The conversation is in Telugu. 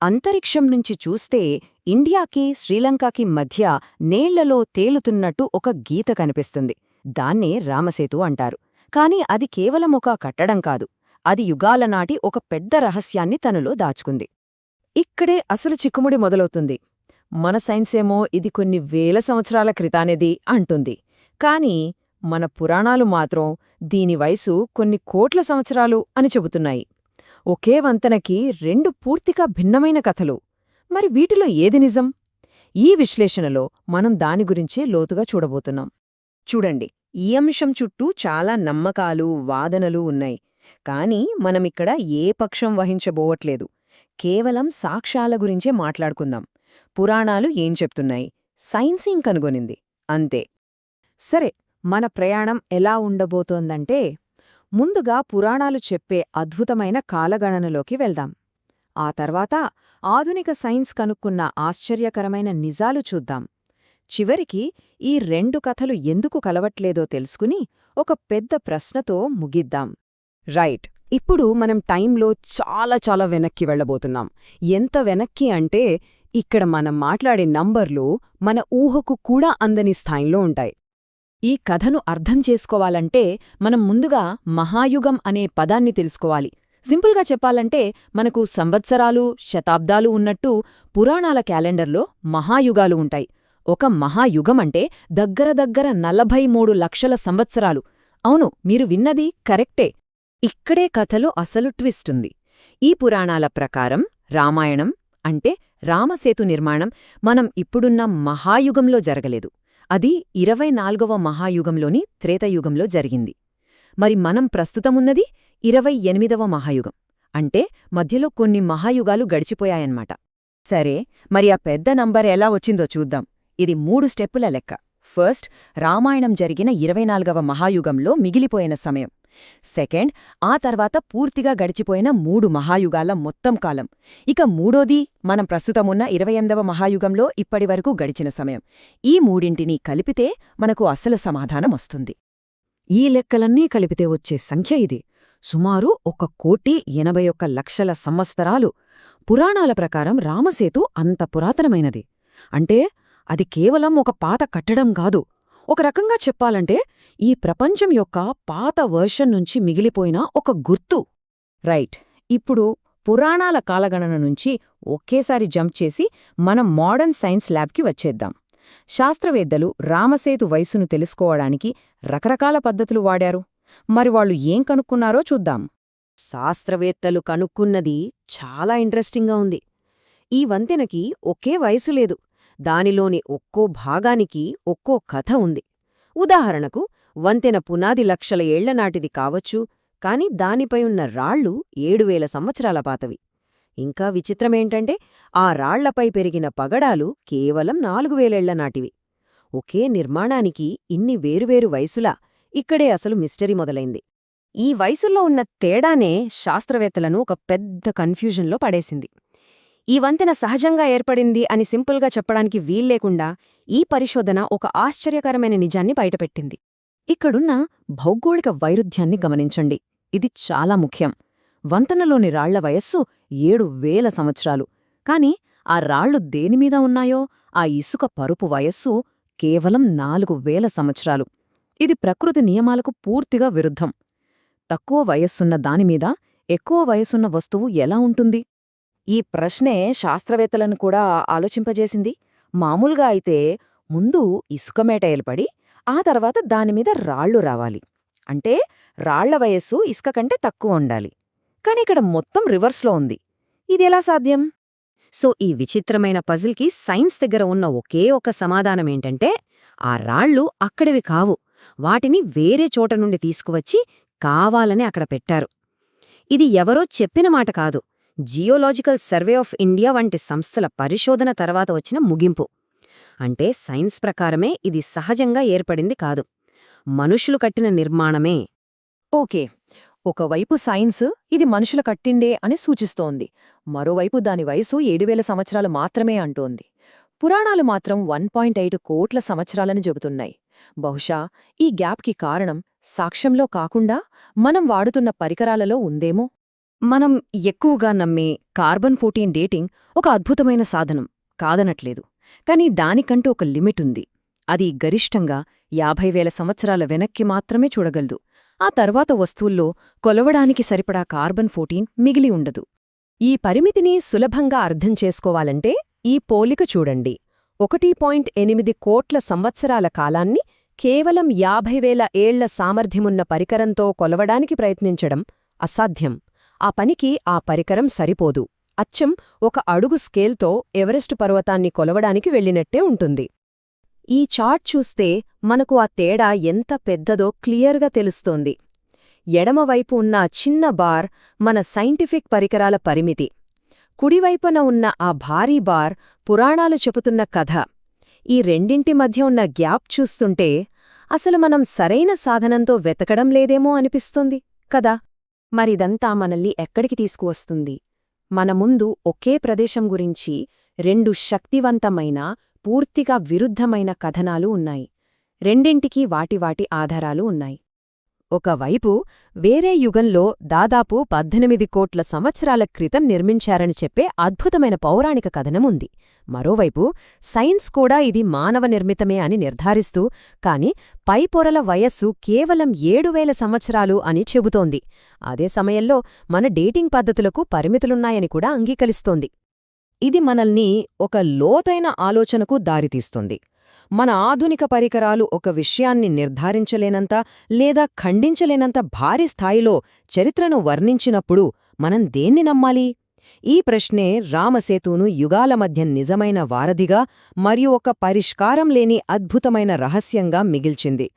అంతరిక్షం నుంచి చూస్తే ఇండియాకి శ్రీలంకకి మధ్య నీళ్లలో తేలుతున్నట్టు ఒక గీత కనిపిస్తుంది. దాన్నే రామసేతు అంటారు. కాని అది కేవలం ఒక కట్టడం కాదు. అది యుగాల నాటి ఒక పెద్ద రహస్యాన్ని తనలో దాచుకుంది. ఇక్కడే అసలు చిక్కుముడి మొదలవుతుంది. మన సైన్సేమో ఇది కొన్ని వేల సంవత్సరాల క్రితానేది అంటుంది. కాని మన పురాణాలు మాత్రం దీని వయసు కొన్ని కోట్ల సంవత్సరాలు అని చెబుతున్నాయి. ఒకే వంతెనకి రెండు పూర్తిగా భిన్నమైన కథలు. మరి వీటిలో ఏది నిజం? ఈ విశ్లేషణలో మనం దాని గురించే లోతుగా చూడబోతున్నాం. చూడండి, ఈ అంశం చుట్టూ చాలా నమ్మకాలు, వాదనలు ఉన్నాయి. కాని మనమిక్కడ ఏ పక్షం వహించబోవట్లేదు. కేవలం సాక్ష్యాల గురించే మాట్లాడుకుందాం. పురాణాలు ఏం చెప్తున్నాయి, సైన్స్ ఏం కనుగొనింది, అంతే. సరే, మన ప్రయాణం ఎలా ఉండబోతోందంటే, ముందుగా పురాణాలు చెప్పే అద్భుతమైన కాలగణనలోకి వెళ్దాం. ఆ తర్వాత ఆధునిక సైన్స్ కనుక్కున్న ఆశ్చర్యకరమైన నిజాలు చూద్దాం. చివరికి ఈ రెండు కథలు ఎందుకు కలవట్లేదో తెలుసుకుని ఒక పెద్ద ప్రశ్నతో ముగిద్దాం. రైట్, ఇప్పుడు మనం టైంలో చాలా వెనక్కి వెళ్లబోతున్నాం. ఎంత వెనక్కి అంటే, ఇక్కడ మనం మాట్లాడే నంబర్లు మన ఊహకు కూడా అందని స్థాయిలో ఉంటాయి. ఈ కథను అర్థం చేసుకోవాలంటే మనం ముందుగా మహాయుగం అనే పదాన్ని తెలుసుకోవాలి. సింపుల్గా చెప్పాలంటే, మనకు సంవత్సరాలు, శతాబ్దాలు ఉన్నట్టు పురాణాల క్యాలెండర్లో మహాయుగాలు ఉంటాయి. ఒక మహాయుగమంటే దగ్గర 43 లక్షల సంవత్సరాలు. అవును, మీరు విన్నది కరెక్టే. ఇక్కడే కథలో అసలు ట్విస్టుంది. ఈ పురాణాల ప్రకారం రామాయణం అంటే రామసేతు నిర్మాణం మనం ఇప్పుడున్న మహాయుగంలో జరగలేదు. అది 24వ మహాయుగంలోని త్రేతయుగంలో జరిగింది. మరి మనం ప్రస్తుతమున్నది 28వ మహాయుగం. అంటే మధ్యలో కొన్ని మహాయుగాలు గడిచిపోయాయన్మాట. సరే, మరి ఆ పెద్ద నంబర్ ఎలా వచ్చిందో చూద్దాం. ఇది 3 స్టెప్పుల లెక్క. ఫస్ట్, రామాయణం జరిగిన 24వ మహాయుగంలో మిగిలిపోయిన సమయం. సెకండ్, ఆ తర్వాత పూర్తిగా గడిచిపోయిన 3 మహాయుగాల మొత్తం కాలం. ఇక మూడోది, మనం ప్రస్తుతమున్న 28వ మహాయుగంలో ఇప్పటివరకు గడిచిన సమయం. ఈ మూడింటినీ కలిపితే మనకు అసలు సమాధానం వస్తుంది. ఈ లెక్కలన్నీ కలిపితే వచ్చే సంఖ్య ఇది. సుమారు 1,81,00,000 సంవత్సరాలు. పురాణాల ప్రకారం రామసేతు అంత పురాతనమైనది. అంటే అది కేవలం ఒక పాత కట్టడం కాదు. ఒక రకంగా చెప్పాలంటే, ఈ ప్రపంచం యొక్క పాత వర్షన్ నుంచి మిగిలిపోయిన ఒక గుర్తు. రైట్, ఇప్పుడు పురాణాల కాలగణన నుంచి ఒకేసారి జంప్ చేసి మనం మోడర్న్ సైన్స్ ల్యాబ్కి వచ్చేద్దాం. శాస్త్రవేత్తలు రామసేతు వయసును తెలుసుకోవడానికి రకరకాల పద్ధతులు వాడారు. మరి వాళ్ళు ఏం కనుక్కున్నారో చూద్దాం. శాస్త్రవేత్తలు కనుక్కున్నది చాలా ఇంట్రెస్టింగ్గా ఉంది. ఈ వంతెనకి ఒకే వయసు లేదు. దానిలోని ఒక్కో భాగానికి ఒక్కో కథ ఉంది. ఉదాహరణకు, వంతెన పునాది లక్షల ఏళ్లనాటిది కావచ్చు, కాని దానిపై ఉన్న రాళ్లు 7,000 సంవత్సరాల పాతవి. ఇంకా విచిత్రమేంటంటే, ఆ రాళ్లపై పెరిగిన పగడాలు కేవలం 4,000 ఏళ్ల నాటివి. ఒకే నిర్మాణానికి ఇన్ని వేరువేరు వయసులా? ఇక్కడే అసలు మిస్టరీ మొదలైంది. ఈ వయసుల్లో ఉన్న తేడానే శాస్త్రవేత్తలను ఒక పెద్ద కన్ఫ్యూజన్లో పడేసింది. ఈ వంతెన సహజంగా ఏర్పడింది అని సింపుల్గా చెప్పడానికి వీల్లేకుండా ఈ పరిశోధన ఒక ఆశ్చర్యకరమైన నిజాన్ని బయటపెట్టింది. ఇక్కడున్న భౌగోళిక వైరుధ్యాన్ని గమనించండి. ఇది చాలా ముఖ్యం. వంతెనలోని రాళ్ల వయస్సు 7,000 సంవత్సరాలు. కాని ఆ రాళ్లు దేనిమీద ఉన్నాయో ఆ ఇసుక పరుపు వయస్సు కేవలం 4,000 సంవత్సరాలు. ఇది ప్రకృతి నియమాలకు పూర్తిగా విరుద్ధం. తక్కువ వయస్సున్న దానిమీద ఎక్కువ వయసున్న వస్తువు ఎలా ఉంటుంది? ఈ ప్రశ్నే శాస్త్రవేత్తలను కూడా ఆలోచింపజేసింది. మామూలుగా అయితే ముందు ఇసుకమేట ఏర్పడి ఆ తర్వాత దానిమీద రాళ్లు రావాలి. అంటే రాళ్ల వయస్సు ఇసుక కంటే తక్కువ ఉండాలి. కాని ఇక్కడ మొత్తం రివర్స్లో ఉంది. ఇదెలా సాధ్యం? సో ఈ విచిత్రమైన పజిల్కి సైన్స్ దగ్గర ఉన్న ఒకే ఒక సమాధానమేంటంటే, ఆ రాళ్లు అక్కడివి కావు. వాటిని వేరే చోట నుండి తీసుకువచ్చి కావాలని అక్కడ పెట్టారు. ఇది ఎవరో చెప్పిన మాట కాదు. జియోలాజికల్ సర్వే ఆఫ్ ఇండియా వంటి సంస్థల పరిశోధన తర్వాత వచ్చిన ముగింపు. అంటే సైన్స్ ప్రకారమే ఇది సహజంగా ఏర్పడింది కాదు, మనుషులు కట్టిన నిర్మాణమే. ఓకే, ఒకవైపు సైన్స్ ఇది మనుషుల కట్టిండే అని సూచిస్తోంది. మరోవైపు దాని వయసు 7,000 సంవత్సరాలు మాత్రమే అంటోంది. పురాణాలు మాత్రం 1.8 కోట్ల సంవత్సరాలని చెబుతున్నాయి. బహుశా ఈ గ్యాప్కి కారణం సాక్ష్యంలో కాకుండా మనం వాడుతున్న పరికరాలలో ఉందేమో. మనం ఎక్కువగా నమ్మే కార్బన్-14 డేటింగ్ ఒక అద్భుతమైన సాధనం కాదనట్లేదు. కానీ దానికంటూ ఒక లిమిటుంది. అది గరిష్టంగా 50,000 సంవత్సరాల వెనక్కి మాత్రమే చూడగలదు. ఆ తర్వాత వస్తువుల్లో కొలవడానికి సరిపడా కార్బన్-14 మిగిలి ఉండదు. ఈ పరిమితిని సులభంగా అర్థం చేసుకోవాలంటే ఈ పోలిక చూడండి. 1.8 కోట్ల సంవత్సరాల కాలాన్ని కేవలం 50,000 ఏళ్ల సామర్థ్యమున్న పరికరంతో కొలవడానికి ప్రయత్నించడం అసాధ్యం. ఆ పనికి ఆ పరికరం సరిపోదు. అచ్చం ఒక అడుగు స్కేల్తో ఎవరెస్టు పర్వతాన్ని కొలవడానికి వెళ్ళినట్టే ఉంటుంది. ఈ చార్ట్ చూస్తే మనకు ఆ తేడా ఎంత పెద్దదో క్లియర్గా తెలుస్తోంది. ఎడమవైపు ఉన్న చిన్న బార్ మన సైంటిఫిక్ పరికరాల పరిమితి. కుడివైపున ఉన్న ఆ భారీ బార్ పురాణాలు చెబుతున్న కథ. ఈ రెండింటి మధ్య ఉన్న గ్యాప్ చూస్తుంటే అసలు మనం సరైన సాధనంతో వెతకడం లేదేమో అనిపిస్తుంది కదా. మరిదంతా మనల్ని ఎక్కడికి తీసుకువస్తుంది? మన ముందు ఒకే ప్రదేశం గురించి 2 శక్తివంతమైన, పూర్తిగా విరుద్ధమైన కథనాలు ఉన్నాయి. రెండింటికీ వాటి ఆధారాలు ఉన్నాయి. ఒకవైపు వేరే యుగంలో దాదాపు 18 కోట్ల సంవత్సరాల క్రితం నిర్మించారని చెప్పే అద్భుతమైన పౌరాణిక కథనముంది. మరోవైపు సైన్స్ కూడా ఇది మానవ నిర్మితమే అని నిర్ధారిస్తూ, కాని పై పొరల వయస్సు కేవలం 7,000 సంవత్సరాలు అని చెబుతోంది. అదే సమయంలో మన డేటింగ్ పద్ధతులకు పరిమితులున్నాయని కూడా అంగీకరిస్తోంది. ఇది మనల్ని ఒక లోతైన ఆలోచనకు దారితీస్తుంది. మన ఆధునిక పరికరాలు ఒక విషయాన్ని నిర్ధారించలేనంత లేదా ఖండించలేనంత భారీ స్థాయిలో చరిత్రను వర్ణించినప్పుడు మనం దేన్ని నమ్మాలి? ఈ ప్రశ్నే రామసేతును యుగాల మధ్య నిజమైన వారధిగా మరియు ఒక పరిష్కారం లేని అద్భుతమైన రహస్యంగా మిగిల్చింది.